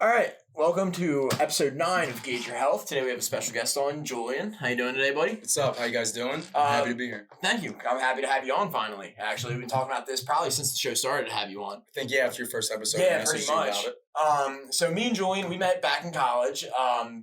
All right, welcome to episode 9 of Gage Your Health. Today we have a special guest on, Julian. How you doing today, buddy? What's up? How you guys doing? I'm happy to be here. Thank you. I'm happy to have you on finally. Actually, we've been talking about this probably since the show started to have you on. I think, after your first episode. Yeah, pretty much. So me and Julian, we met back in college,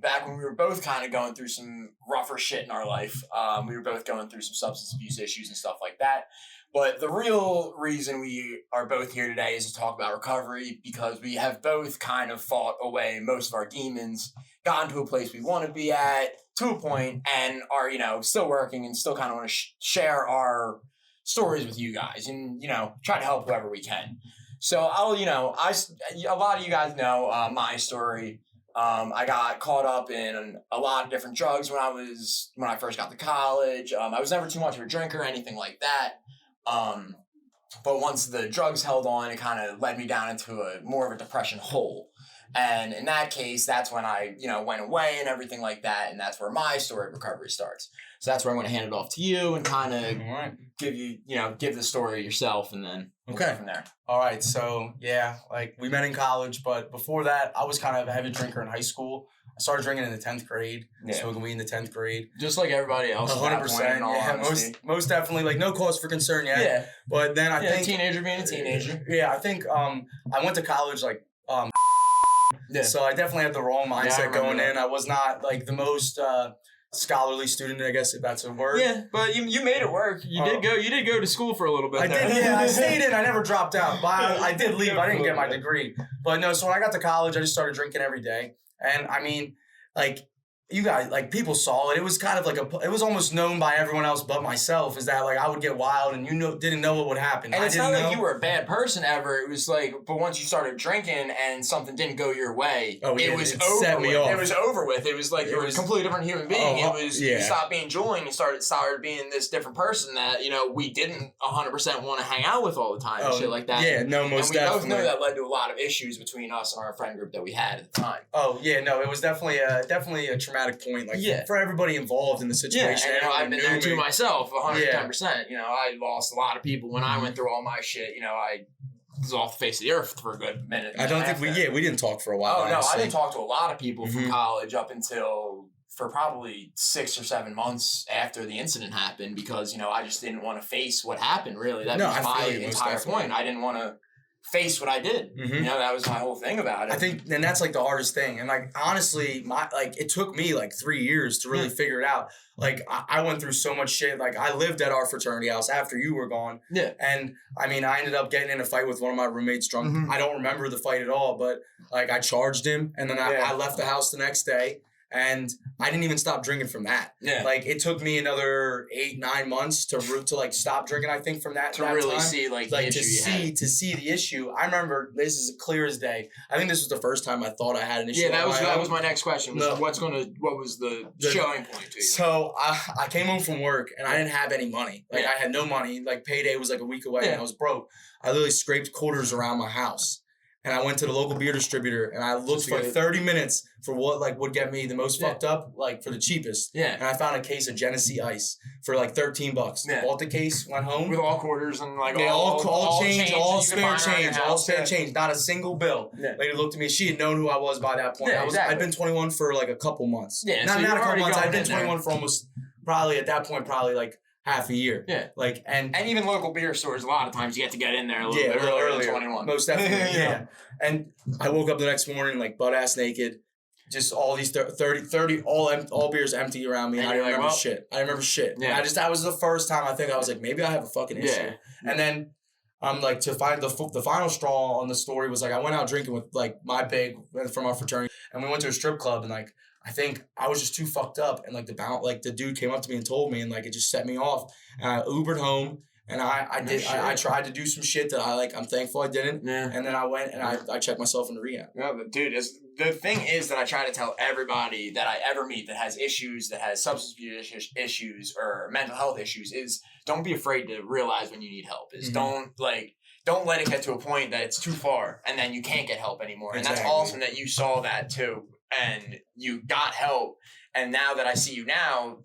back when we were both kind of going through some rougher shit in our life. We were both going through some substance abuse issues and stuff like that. But the real reason we are both here today is to talk about recovery, because we have both kind of fought away most of our demons, gotten to a place we want to be at to a point, and are, still working and still kind of want to share our stories with you guys and, try to help whoever we can. So a lot of you guys know my story. I got caught up in a lot of different drugs when I first got to college. I was never too much of a drinker or anything like that. But once the drugs held on, it kind of led me down into more of a depression hole. And in that case, that's when I, went away and everything like that. And that's where my story of recovery starts. So that's where I'm going to hand it off to you and kind of give the story yourself, and then we'll go from there. All right. So we met in college, but before that, I was kind of a heavy drinker in high school. I started drinking in the 10th grade, smoking weed in the 10th grade. Just like everybody else. 100%. Yeah, most definitely. Like, no cause for concern yet. Yeah. But then I think... teenager being a teenager. Yeah, I think I went to college, so I definitely had the wrong mindset going in. I was not, the most... scholarly student, I guess, if that's a word. Yeah, but you made it work. You did go to school for a little bit. I did. Yeah, I stayed in. I never dropped out. But I did leave. I didn't get my degree. But no, so when I got to college, I just started drinking every day. And I mean, you guys, people saw it. It was kind of it was almost known by everyone else but myself, is that I would get wild and didn't know what would happen. And it's not like you were a bad person ever. It was but once you started drinking and something didn't go your way, it was over with. It was over with. It was you were a completely different human being. You stopped being Julian, you started being this different person that, we didn't 100% want to hang out with all the time and shit like that. Yeah, no, most definitely. And we both know that led to a lot of issues between us and our friend group that we had at the time. Oh, yeah, no, it was definitely a traumatic point, for everybody involved in the situation. Yeah, and I've been there too myself, 110%. I lost a lot of people when I went through all my shit. I was off the face of the earth for a good minute. I don't think we didn't talk for a while. Oh, no, I didn't talk to a lot of people from college up until for probably 6 or 7 months after the incident happened, because, I just didn't want to face what happened, really. That was my entire point. I didn't want to face what I did. That was my whole thing about it. I think, and that's the hardest thing. And honestly, it took me 3 years to really figure it out. I went through so much shit. I lived at our fraternity house after you were gone. Yeah. And I mean, I ended up getting in a fight with one of my roommates drunk. I don't remember the fight at all, but I charged him, and then I left the house the next day. And I didn't even stop drinking from that. Yeah. It took me another 8-9 months to stop drinking, I think, from that. To really time. See, the issue to see the issue. I remember, this is clear as day. I think this was the first time I thought I had an issue. Yeah, that was my next question. What was the showing point to you? So, I came home from work, and I didn't have any money. I had no money. Payday was a week away, and I was broke. I literally scraped quarters around my house. And I went to the local beer distributor, and I looked for 30 minutes for what would get me the most fucked up, for the cheapest. Yeah. And I found a case of Genesee Ice for $13. Yeah. Bought the case, went home with all quarters and all change, all spare change, not a single bill. Yeah. Lady looked at me. She had known who I was by that point. Yeah, I'd been 21 for a couple months. Yeah. Not a couple months. I'd been 21 for almost at that point half a year. Yeah. And even local beer stores, a lot of times you have to get in there a little bit earlier than 21. Most definitely. Yeah. And I woke up the next morning butt ass naked. Just all these 30 all beers empty around me, and I didn't remember shit. I remember shit. Yeah. That was the first time I think I was maybe I have a fucking issue. Yeah. And then to find the final straw on the story was I went out drinking with my big from our fraternity, and we went to a strip club, and I think I was just too fucked up, and the dude came up to me and told me, and it just set me off. And I Ubered home, and I tried to do some shit that I'm thankful I didn't. Yeah. And then I went and I checked myself into rehab. Yeah, but dude, the thing is that I try to tell everybody that I ever meet that has issues, that has substance abuse issues or mental health issues, is don't be afraid to realize when you need help. Don't let it get to a point that it's too far and then you can't get help anymore. Exactly. And that's awesome that you saw that too. And you got help, and now that I see you now,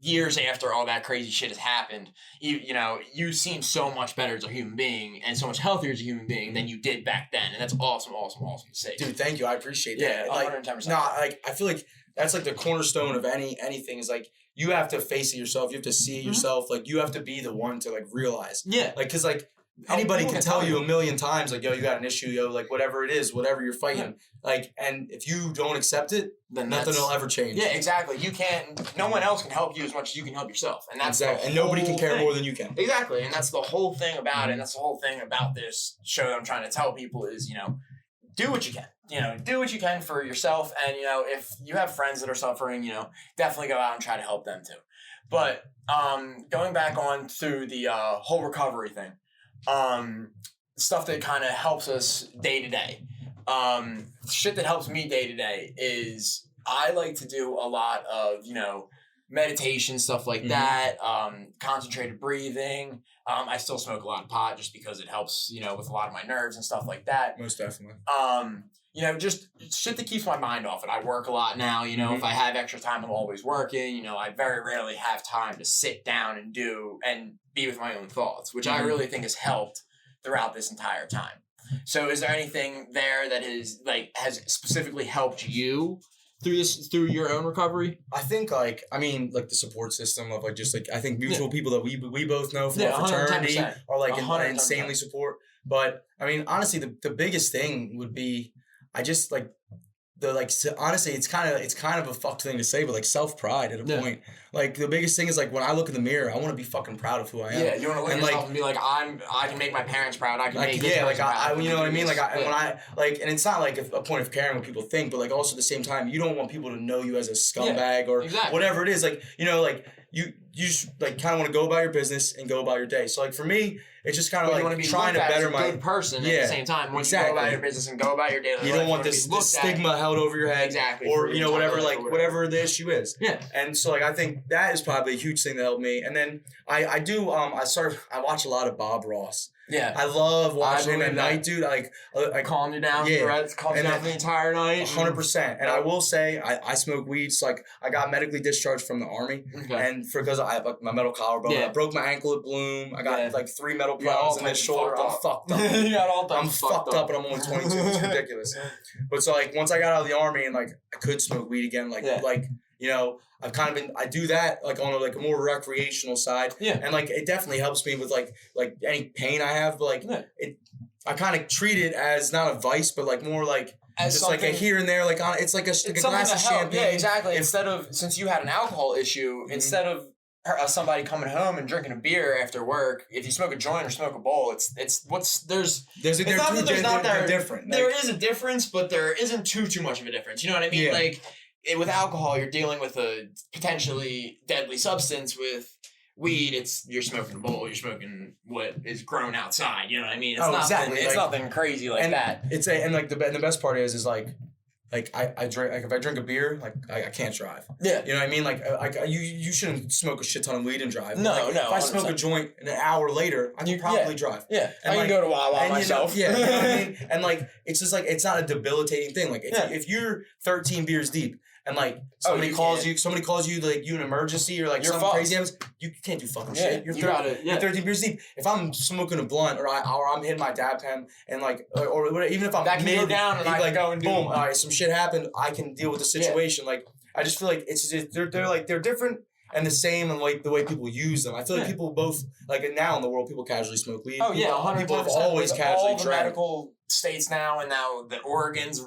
years after all that crazy shit has happened, you know, you seem so much better as a human being and so much healthier as a human being than you did back then. And that's awesome to see. Dude, thank you. I appreciate that. Yeah, 110%. Like, I feel like that's like the cornerstone of anything is like, you have to face it yourself. You have to see it yourself. Like, you have to be the one to like realize. Yeah. Like, cause like anybody can tell you a million times, like, yo, you got an issue, yo, like whatever it is, whatever you're fighting. Yeah. Like, and if you don't accept it, then nothing will ever change. Yeah, exactly. You can't, no one else can help you as much as you can help yourself. And that's exactly. And nobody can care more than you can. Exactly. And that's the whole thing about it. And that's the whole thing about this show that I'm trying to tell people is, you know, do what you can. You know, do what you can for yourself. And, you know, if you have friends that are suffering, you know, definitely go out and try to help them too. But going back on to the whole recovery thing, stuff that kind of helps us day to day. Shit that helps me day to day is I like to do a lot of, you know, meditation, stuff like that, concentrated breathing. I still smoke a lot of pot just because it helps, you know, with a lot of my nerves and stuff like that. Most definitely. You know, just shit that keeps my mind off it. I work a lot now, you know, if I have extra time, I'm always working. You know, I very rarely have time to sit down and be with my own thoughts, which I really think has helped throughout this entire time. So is there anything there that is like has specifically helped you through your own recovery? I think like the support system of like just like I think mutual people that we both know from our fraternity 110%. Are like insanely support. But I mean honestly the biggest thing would be I just like honestly it's kind of a fucked thing to say, but like self-pride at a point. Like the biggest thing is like when I look in the mirror, I want to be fucking proud of who I am. Yeah, you want to look at yourself and be like, I can make my parents proud. I can make this person proud. You know what I mean? Like when I like, and it's not like a point of caring what people think, but like also at the same time, you don't want people to know you as a scumbag or whatever it is. Like you know, like you just like kind of want to go about your business and go about your day. So like for me, it's just kind of like trying to better my good person at the same time. When you go about your business and go about your daily life, you don't want this stigma held over your head, or you know whatever the issue is. Yeah, and so like I think that is probably a huge thing that helped me. And then I watch a lot of Bob Ross. Yeah, I love watching him at night, dude. I calm you down. Yeah, calm you down for the entire night. 100%. And I will say, I smoke weed. So like, I got medically discharged from the army, and because I have like my metal collarbone, I broke my ankle at Bloom. I got like 3 metal problems in this shoulder. I'm fucked up. You got all I'm fucked up, and I'm only 22. It's ridiculous. But so like, once I got out of the army and like I could smoke weed again, like you know, I've kind of I do that like on a more recreational side. Yeah. And like it definitely helps me with like any pain I have, but like I kind of treat it as not a vice, but like more like as just like a here and there, like it's like a glass of champagne. Yeah, exactly. Since you had an alcohol issue, instead of somebody coming home and drinking a beer after work, if you smoke a joint or smoke a bowl, they're different. There is a difference, but there isn't too much of a difference. You know what I mean? Yeah. Like with alcohol, you're dealing with a potentially deadly substance. With weed, you're smoking a bowl, you're smoking what is grown outside. You know what I mean? It's nothing crazy like that. The best part is like I drink, like if I drink a beer, like I can't drive. Yeah. You know what I mean? Like you shouldn't smoke a shit ton of weed and drive. No, like, no. If I smoke a joint an hour later, I can probably drive. Yeah. And I can go to Wawa myself. You know what I mean? And like it's just like it's not a debilitating thing. Like if you're 13 beers deep and like somebody calls you like you an emergency or like something crazy happens, you can't do fucking shit. You're 13 beers deep. If I'm smoking a blunt or I'm hitting my dab pen and like or even if I'm that can go down and I like go and do boom, all right, some shit happened, I can deal with the situation. Like I just feel like they're different and the same in like the way people use them. I feel like people both like now in the world people casually smoke weed. Oh yeah, 100%. People have always casually drank. Medical states now, and now that Oregon's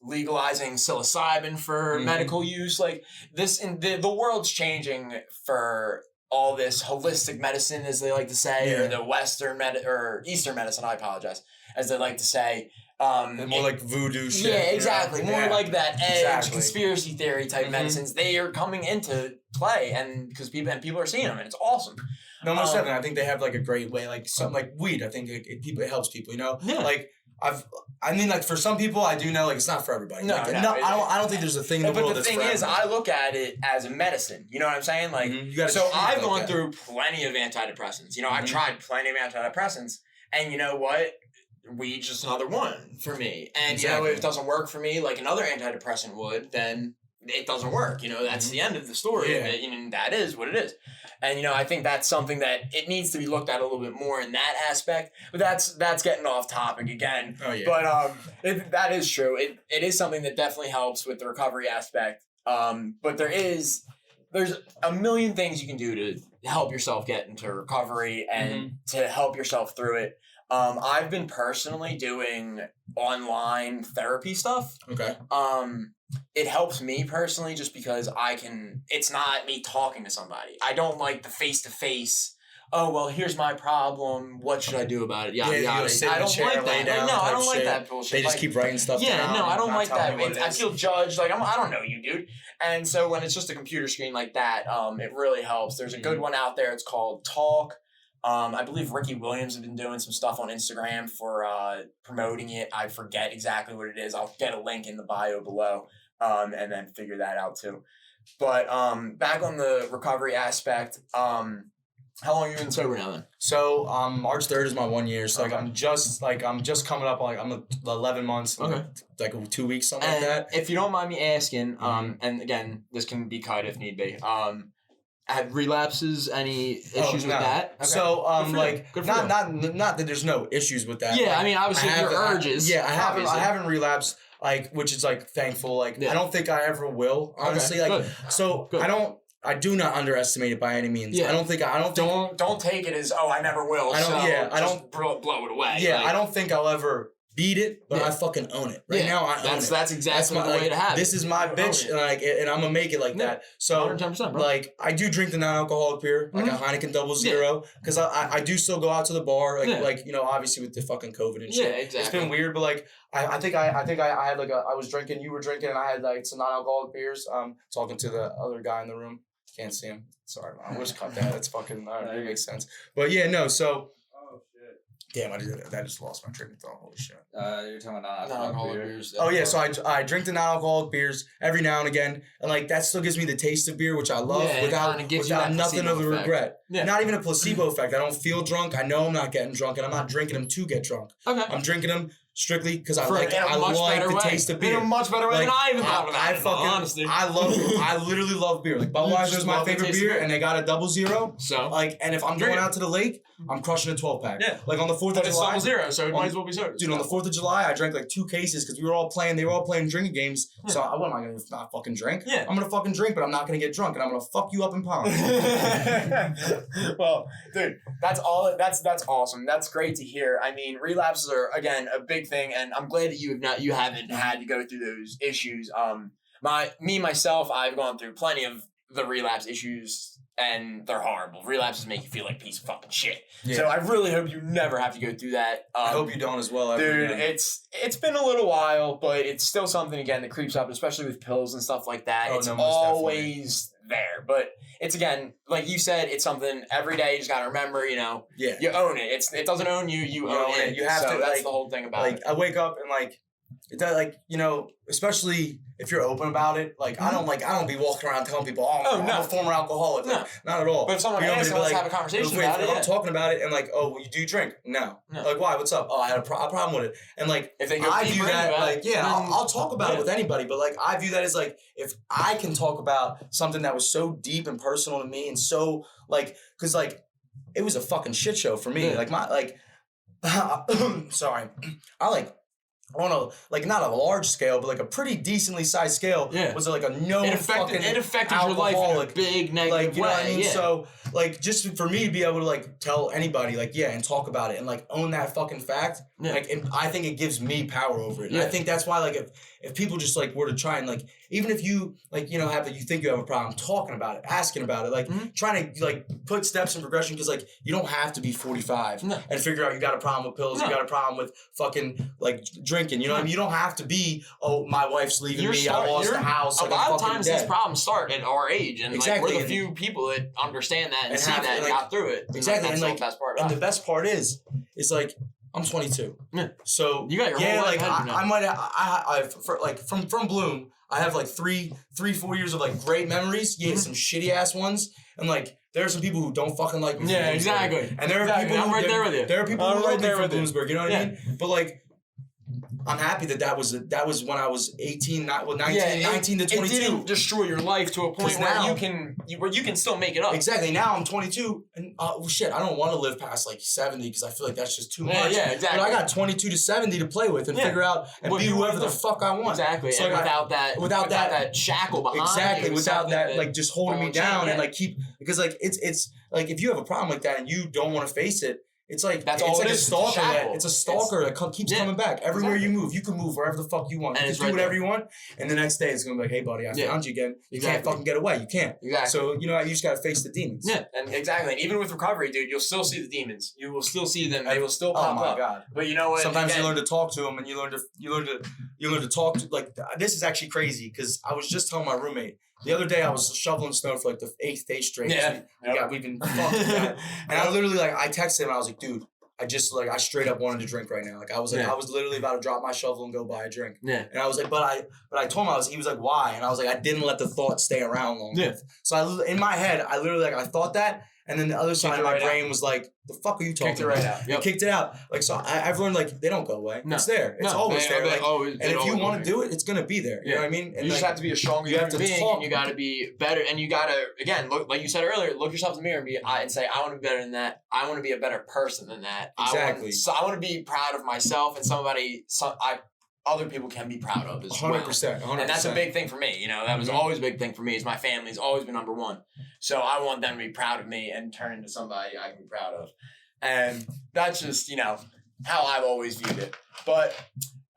legalizing psilocybin for medical use, like this, and the world's changing for all this holistic medicine, as they like to say, or the Western or Eastern medicine. I apologize, as they like to say. More like voodoo shit. Yeah, exactly. More like that edge conspiracy theory type medicines. They are coming into play, and because people are seeing them, and it's awesome. No, most definitely. I think they have like a great way, like something like weed. I think it helps people. You know, like like for some people, I do know like it's not for everybody. No, I don't think there's a thing in the world that's for everybody. But the thing is, I look at it as a medicine. You know what I'm saying? Like, so I've gone through plenty of antidepressants. You know, I've tried plenty of antidepressants, and you know what? Weed just another one for me. And you know, if it doesn't work for me like another antidepressant would, then it doesn't work. That's the end of the story. Yeah. And that is what it is. And, I think that's something that it needs to be looked at a little bit more in that aspect. But that's getting off topic again. Oh, yeah. But that is true. It is something that definitely helps with the recovery aspect. But there's a million things you can do to help yourself get into recovery and to help yourself through it. I've been personally doing online therapy stuff. Okay. It helps me personally just because it's not me talking to somebody. I don't like the face-to-face, oh, well, here's my problem. What should I do about it? Yada, yada. I don't like that. No, I don't like that bullshit. They just keep writing stuff down. Yeah, no, I don't like that. I feel judged. Like, I don't know you, dude. And so when it's just a computer screen like that, it really helps. There's a good one out there. It's called Talk. I believe Ricky Williams has been doing some stuff on Instagram for promoting it. I forget exactly what it is. I'll get a link in the bio below and then figure that out too. But back on the recovery aspect, how long have you been sober now then? So March 3rd is my 1 year. So I'm just coming up on I'm 11 months. Okay. Like 2 weeks, something like that. If you don't mind me asking, and again, this can be cut if need be. Had relapses, any issues with that? Okay. So not that there's no issues with that. Yeah, like, obviously your urges. I haven't relapsed, which is thankful. I don't think I ever will, honestly. Okay. Good. I do not underestimate it by any means. Yeah. Don't take it as I never will. I don't blow it away. Yeah, I don't think I'll ever beat it, but I fucking own it. Right now, I own it. That's exactly the way to have it. This is my bitch, and I'm gonna make it like that. So, 110%, bro. I do drink the non-alcoholic beer, like a Heineken Double Zero, because I do still go out to the bar, obviously with the fucking COVID and shit. Yeah, exactly. It's been weird, but I think I had I was drinking, you were drinking, and I had some non-alcoholic beers. Talking to the other guy in the room, can't see him. Sorry, man. We'll just cut that. That's fucking. It makes sense. But yeah, no. So. Damn, I just lost my train of thought. Holy shit. You're talking about non-alcoholic beers. Oh, yeah. So I drink the non-alcoholic beers every now and again. And, that still gives me the taste of beer, which I love, without nothing of a regret. Yeah. Not even a placebo effect. I don't feel drunk. I know I'm not getting drunk, and I'm not drinking them to get drunk. Okay. I'm drinking them strictly because I like the taste of beer. In a much better way than I even thought of that. Honestly. I literally love beer. Budweiser is my favorite beer, and they got a Double Zero. So, and if I'm going out to the lake, I'm crushing a 12-pack. Yeah. On the 4th of July. It's Double Zero, so it might as well be soda. Dude, on the 4th of July, I drank 2 cases because they were all playing drinking games. Yeah. So what am I going to not fucking drink? Yeah. I'm going to fucking drink, but I'm not going to get drunk, and I'm going to fuck you up in pound. Well, dude, that's awesome. That's great to hear. Relapses are, again, a big thing, and I'm glad that you haven't had to go through those issues. Myself, I've gone through plenty of the relapse issues, and they're horrible. Relapses make you feel like a piece of fucking shit. Yeah. So I really hope you never have to go through that. I hope you don't as well. Dude, it's been a little while, but it's still something, again, that creeps up, especially with pills and stuff like that. It's always there. But it's, again, like you said, it's something every day you just got to remember, you own it. It doesn't own you. You own it. You have to. That's the whole thing about it. I wake up and, it does, especially if you're open about it. I don't be walking around telling people, I'm a former alcoholic. Not at all. But if someone asks, let's have a conversation about it. I'm talking about it and well, you do drink? No. Why? What's up? Oh, I had a problem with it. And if they go I view that I'll talk about it with anybody. But I view that as if I can talk about something that was so deep and personal to me and so because it was a fucking shit show for me. Sorry, on a not a large scale, but a pretty decently sized scale. Yeah. Was it a known it affected your life in a big negative way. You know what I mean? Yeah. So just for me to be able to tell anybody and talk about it and own that fucking fact. Yeah. I think it gives me power over it. And I think that's why if people just were to try and even if you you think you have a problem talking about it, asking about it, trying to put steps in progression because you don't have to be 45 and figure out you got a problem with pills, you got a problem with fucking drinking. You know what I mean? You don't have to be my wife's leaving me, I lost the house. A lot of times these problems start at our age, and we're the few people that understand that and see that and got through it. Exactly, and that's the best part. And the best part is I'm 22. Yeah. So you got your whole life ahead. I might have from Bloom. I have 3-4 years of great memories. Yeah, some shitty ass ones, and there are some people who don't fucking like me. Yeah, exactly. And there are people. I'm right there with you. There are people who are right there with Bloomsburg. You know what I mean? But I'm happy that was when I was 18, 19 to 22. It didn't destroy your life to a point where you can still make it up. Exactly. Now I'm 22, and shit, I don't want to live past like 70 because I feel like that's just too much. Yeah, exactly. But I got 22 to 70 to play with and figure out and be whoever the fuck I want. Exactly. So and without that shackle behind exactly, you. Without that like just holding me down and like keep because like it's like if you have a problem like that and you don't want to face it. It's like that's it's all like it a is. stalker. It's a stalker that keeps coming back. Everywhere you move, you can move wherever the fuck you want. You can do whatever you want. And the next day it's gonna be like, hey buddy, I found you again. You can't fucking get away. You can't. Exactly. So you just gotta face the demons. Yeah. And exactly. And even with recovery, dude, you'll still see the demons. You will still see them. They will still pop up. God. But you know what? Sometimes you learn to talk to them and you learn to talk to like this is actually crazy because I was just telling my roommate. The other day I was shoveling snow for like the 8th day straight. Yeah. We've been fucking that. And I literally I texted him and I was like, dude, I straight up wanted to drink right now. Like I was literally about to drop my shovel and go buy a drink. Yeah. And I was like, but I told him he was like, why? And I was like, I didn't let the thought stay around long enough. So in my head, I literally I thought that, and then the other side of my brain was like, the fuck are you talking about? Kicked it right out. Yep. Kicked it out. Like so I've learned they don't go away. No. It's there. It's always there. And if you want to do it, it's gonna be there. You know what I mean? And you just have to be a stronger human being, and you gotta be better, and you gotta again look like you said earlier, look yourself in the mirror and say, I want to be better than that. I want to be a better person than that. Exactly. I want to be proud of myself and other people can be proud of as 100%, well. And that's a big thing for me. That was always a big thing for me is my family's always been number one. So I want them to be proud of me and turn into somebody I can be proud of. And that's just, how I've always viewed it. But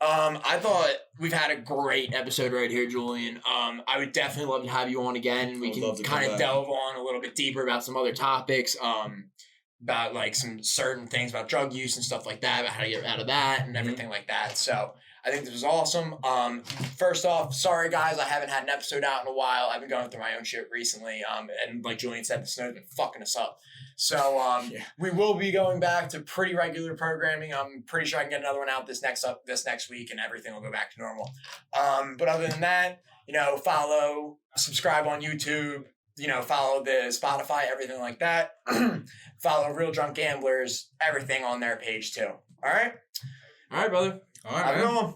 I thought we've had a great episode right here, Julian. I would definitely love to have you on again and we can kind of delve on a little bit deeper about some other topics. About like some certain things about drug use and stuff like that, about how to get out of that and everything like that. So I think this was awesome. First off, sorry guys, I haven't had an episode out in a while. I've been going through my own shit recently. And like Julian said, the snow's been fucking us up. So we will be going back to pretty regular programming. I'm pretty sure I can get another one out this next week and everything will go back to normal. But other than that, follow, subscribe on YouTube. Follow the Spotify, everything like that. Follow Real Drunk Gamblers, everything on their page too. All right? All right, brother. All right, have a good one.